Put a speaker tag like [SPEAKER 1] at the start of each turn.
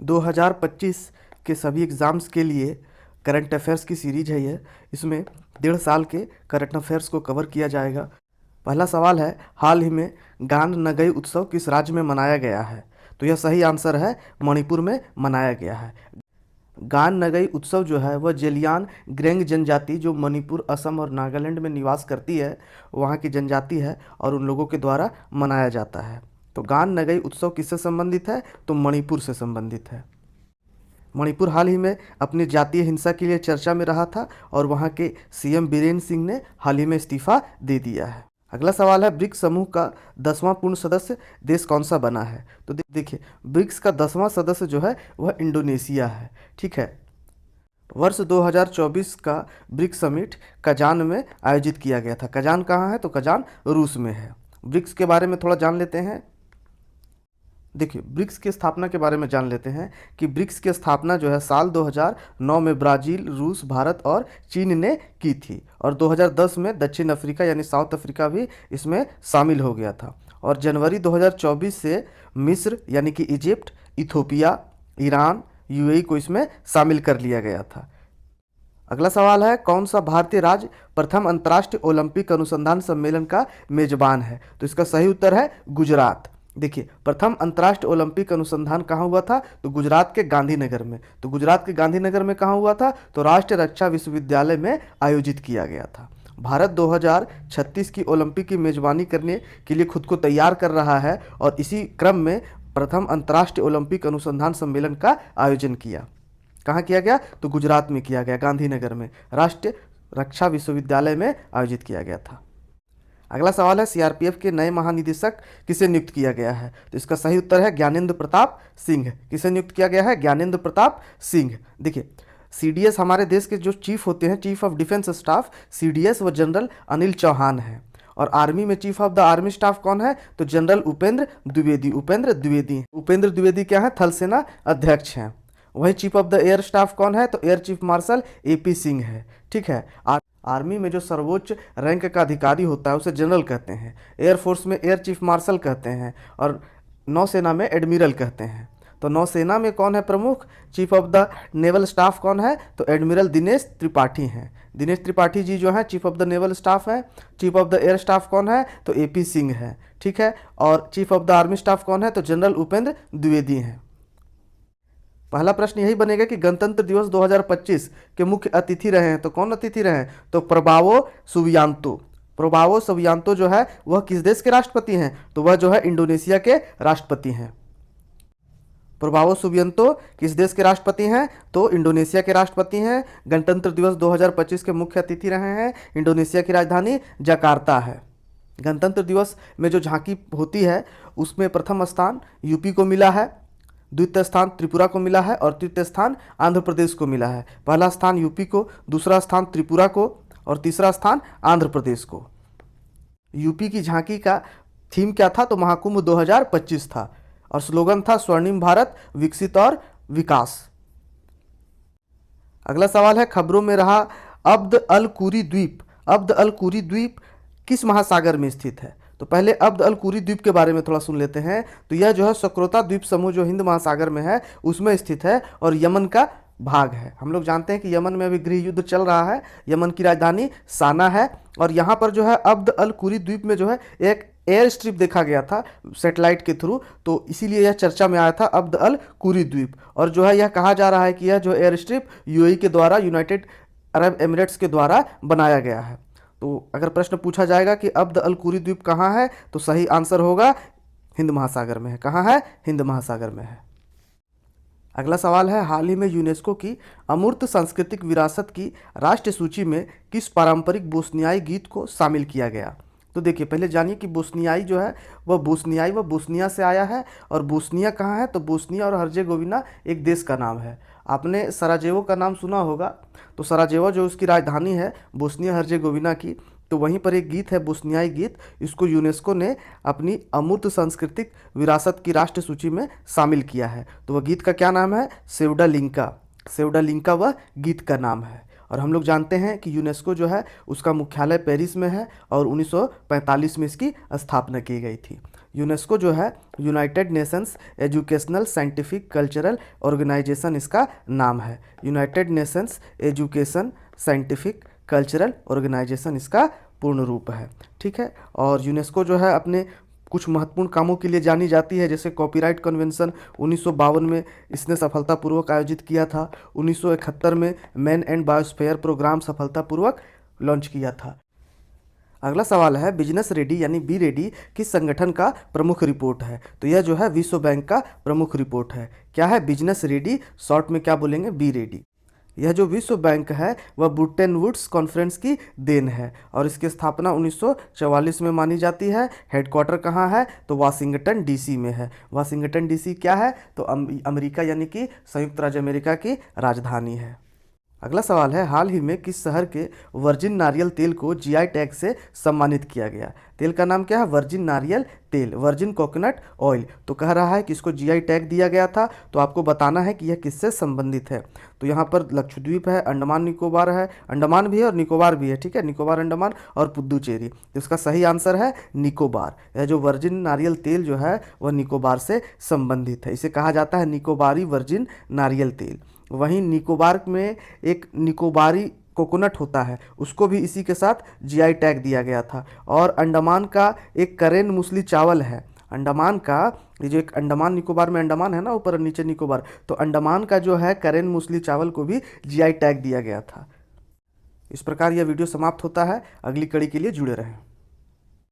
[SPEAKER 1] 2025 के सभी एग्ज़ाम्स के लिए करंट अफेयर्स की सीरीज है ये। इसमें 1.5 साल के करंट अफेयर्स को कवर किया जाएगा। पहला सवाल है, हाल ही में गान नगई उत्सव किस राज्य में मनाया गया है? तो यह सही आंसर है, मणिपुर में मनाया गया है। गान नगई उत्सव जो है वह जेलियान ग्रेंग जनजाति जो मणिपुर, असम और नागालैंड में निवास करती है, वहाँ की जनजाति है और उन लोगों के द्वारा मनाया जाता है। तो गान नगई उत्सव किससे संबंधित है? तो मणिपुर से संबंधित है। मणिपुर हाल ही में अपनी जातीय हिंसा के लिए चर्चा में रहा था और वहाँ के सीएम बीरेन्द्र सिंह ने हाल ही में इस्तीफा दे दिया है। अगला सवाल है, ब्रिक्स समूह का 10वां पूर्ण सदस्य देश कौन सा बना है? तो देखिए, ब्रिक्स का 10वां सदस्य जो है वह इंडोनेशिया है। ठीक है, वर्ष 2024 का ब्रिक्स समिट कजान में आयोजित किया गया था। कजान कहाँ है? तो कजान रूस में है। ब्रिक्स के बारे में थोड़ा जान लेते हैं। देखिए, ब्रिक्स की स्थापना के बारे में जान लेते हैं कि ब्रिक्स की स्थापना जो है साल 2009 में ब्राज़ील, रूस, भारत और चीन ने की थी और 2010 में दक्षिण अफ्रीका यानी साउथ अफ्रीका भी इसमें शामिल हो गया था। और जनवरी 2024 से मिस्र यानी कि इजिप्ट, इथोपिया, ईरान, यूएई को इसमें शामिल कर लिया गया था। अगला सवाल है, कौन सा भारतीय राज्य प्रथम अंतर्राष्ट्रीय ओलंपिक अनुसंधान सम्मेलन का मेजबान है? तो इसका सही उत्तर है गुजरात। देखिए, प्रथम अंतर्राष्ट्रीय ओलंपिक अनुसंधान कहाँ हुआ था? तो गुजरात के गांधीनगर में। तो गुजरात के गांधीनगर में कहाँ हुआ था? तो राष्ट्रीय रक्षा विश्वविद्यालय में आयोजित किया गया था। भारत 2036 की ओलंपिक की मेजबानी करने के लिए खुद को तैयार कर रहा है और इसी क्रम में प्रथम अंतर्राष्ट्रीय ओलंपिक अनुसंधान सम्मेलन का आयोजन किया। कहाँ किया गया? तो गुजरात में किया गया, गांधीनगर में राष्ट्रीय रक्षा विश्वविद्यालय में आयोजित किया गया था। अगला सवाल है, सीआरपीएफ के नए महानिदेशक किसे नियुक्त किया गया है? तो इसका सही उत्तर है ज्ञानेंद्र प्रताप सिंह। किसे नियुक्त किया गया है? ज्ञानेंद्र प्रताप सिंह। देखिए, सीडीएस हमारे देश के जो चीफ होते हैं, chief of defence staff, CDS वो जनरल अनिल चौहान है। और आर्मी में chief of the army staff कौन है? तो जनरल उपेंद्र द्विवेदी। उपेंद्र द्विवेदी क्या है? थल सेना अध्यक्ष हैं। वही chief of the air staff कौन है? तो air chief marshal AP Singh है। ठीक है, आर्मी में जो सर्वोच्च रैंक का अधिकारी होता है उसे जनरल कहते हैं, एयरफोर्स में एयर चीफ मार्शल कहते हैं और नौसेना में एडमिरल कहते हैं। तो नौसेना में कौन है प्रमुख? Chief of the naval staff कौन है? तो एडमिरल दिनेश त्रिपाठी हैं। दिनेश त्रिपाठी जी जो है chief of the naval staff है। Chief of the air staff कौन है? तो एपी सिंह है। ठीक है, और chief of the army staff कौन है? तो जनरल उपेंद्र द्विवेदी हैं। पहला प्रश्न यही बनेगा कि गणतंत्र दिवस 2025 के मुख्य अतिथि रहे हैं, तो कौन अतिथि रहे हैं? तो प्रबावो सुबियांतो। प्रबावो सुबियांतो जो है वह किस देश के राष्ट्रपति हैं? तो वह जो है इंडोनेशिया के राष्ट्रपति हैं। प्रबावो सुबियांतो किस देश के राष्ट्रपति हैं? तो इंडोनेशिया के राष्ट्रपति हैं। गणतंत्र दिवस 2025 के मुख्य अतिथि रहे हैं। इंडोनेशिया की राजधानी जकार्ता है। गणतंत्र दिवस में जो झांकी होती है उसमें प्रथम स्थान यूपी को मिला है, द्वितीय स्थान त्रिपुरा को मिला है और तृतीय स्थान आंध्र प्रदेश को मिला है। पहला स्थान यूपी को, दूसरा स्थान त्रिपुरा को और तीसरा स्थान आंध्र प्रदेश को। यूपी की झांकी का थीम क्या था? तो महाकुंभ 2025 था और स्लोगन था स्वर्णिम भारत, विकसित और विकास। अगला सवाल है, खबरों में रहा अब्द अल कुरी द्वीप। अब्द अल कुरी द्वीप किस महासागर में स्थित है? तो पहले अब्द अल कुरी द्वीप के बारे में थोड़ा सुन लेते हैं। तो यह जो है सक्रोता द्वीप समूह जो हिंद महासागर में है उसमें स्थित है और यमन का भाग है। हम लोग जानते हैं कि यमन में अभी गृह युद्ध चल रहा है। यमन की राजधानी साना है और यहाँ पर जो है अब्द अल कुरी द्वीप में जो है एक एयर स्ट्रिप देखा गया था सैटेलाइट के थ्रू, तो इसीलिए यह चर्चा में आया था अब्द अल कुरी द्वीप। और जो है यह कहा जा रहा है कि यह जो एयर स्ट्रिप यूएई के द्वारा, यूनाइटेड अरब एमिरेट्स के द्वारा बनाया गया है। तो अगर प्रश्न पूछा जाएगा कि अब्द अल कुरी द्वीप कहाँ है, तो सही आंसर होगा हिंद महासागर में है। कहाँ है? हिंद महासागर में है। अगला सवाल है, हाल ही में यूनेस्को की अमूर्त सांस्कृतिक विरासत की राष्ट्रीय सूची में किस पारंपरिक बोस्नियाई गीत को शामिल किया गया? तो देखिए, पहले जानिए कि बोस्नियाई जो है वह बोस्निया से आया है और बोस्निया कहाँ है? तो बोस्निया और हर्जेगोविना एक देश का नाम है। आपने सराजेवो का नाम सुना होगा, तो सराजेवो जो उसकी राजधानी है बोस्निया हर्जेगोविना की, तो वहीं पर एक गीत है बोस्नियाई गीत। इसको यूनेस्को ने अपनी अमूर्त सांस्कृतिक विरासत की राष्ट्रीय सूची में शामिल किया है। तो वह गीत का क्या नाम है? सेवडालिंका। सेवडालिंका वह गीत का नाम है। और हम लोग जानते हैं कि यूनेस्को जो है उसका मुख्यालय पेरिस में है और 1945 में इसकी स्थापना की गई थी। यूनेस्को जो है United Nations Educational Scientific Cultural Organization इसका नाम है। United Nations Education Scientific Cultural Organization इसका पूर्ण रूप है। ठीक है, और यूनेस्को जो है अपने कुछ महत्वपूर्ण कामों के लिए जानी जाती है, जैसे कॉपीराइट कन्वेंशन 1952 में इसने सफलतापूर्वक आयोजित किया था। 1971 में मैन एंड बायोस्फीयर प्रोग्राम सफलतापूर्वक लॉन्च किया था। अगला सवाल है बिजनेस रेडी यानी बी रेडी किस संगठन का प्रमुख रिपोर्ट है? तो यह जो है विश्व बैंक का प्रमुख रिपोर्ट है। क्या है बिजनेस रेडी? शॉर्ट में क्या बोलेंगे? Be ready. यह जो विश्व बैंक है वह ब्रेटन वुड्स कॉन्फ्रेंस की देन है और इसकी स्थापना 1944 में मानी जाती है। हेडक्वार्टर कहाँ है? तो वाशिंगटन डीसी में है। वाशिंगटन डीसी क्या है? तो अमेरिका यानी कि संयुक्त राज्य अमेरिका की राजधानी है। अगला सवाल है हाल ही में किस शहर के वर्जिन नारियल तेल को जीआई टैग से सम्मानित किया गया? तेल का नाम क्या है? वर्जिन नारियल तेल, वर्जिन कोकोनट ऑयल। तो कह रहा है कि इसको जीआई टैग दिया गया था, तो आपको बताना है कि यह किससे संबंधित है। तो यहाँ पर लक्षद्वीप है, अंडमान निकोबार है, अंडमान भी है और निकोबार भी है। ठीक है, निकोबार, अंडमान और पुद्दुचेरी। तो इसका सही आंसर है निकोबार। यह जो वर्जिन नारियल तेल जो है वह निकोबार से संबंधित है। इसे कहा जाता है निकोबारी वर्जिन नारियल तेल। वहीं निकोबार में एक निकोबारी कोकोनट होता है, उसको भी इसी के साथ जीआई टैग दिया गया था। और अंडमान का एक करेन मूसली चावल है, अंडमान का, ये जो एक अंडमान निकोबार में अंडमान है ना ऊपर और नीचे निकोबार, तो अंडमान का जो है करेन मूसली चावल को भी जीआई टैग दिया गया था। इस प्रकार यह वीडियो समाप्त होता है। अगली कड़ी के लिए जुड़े रहें।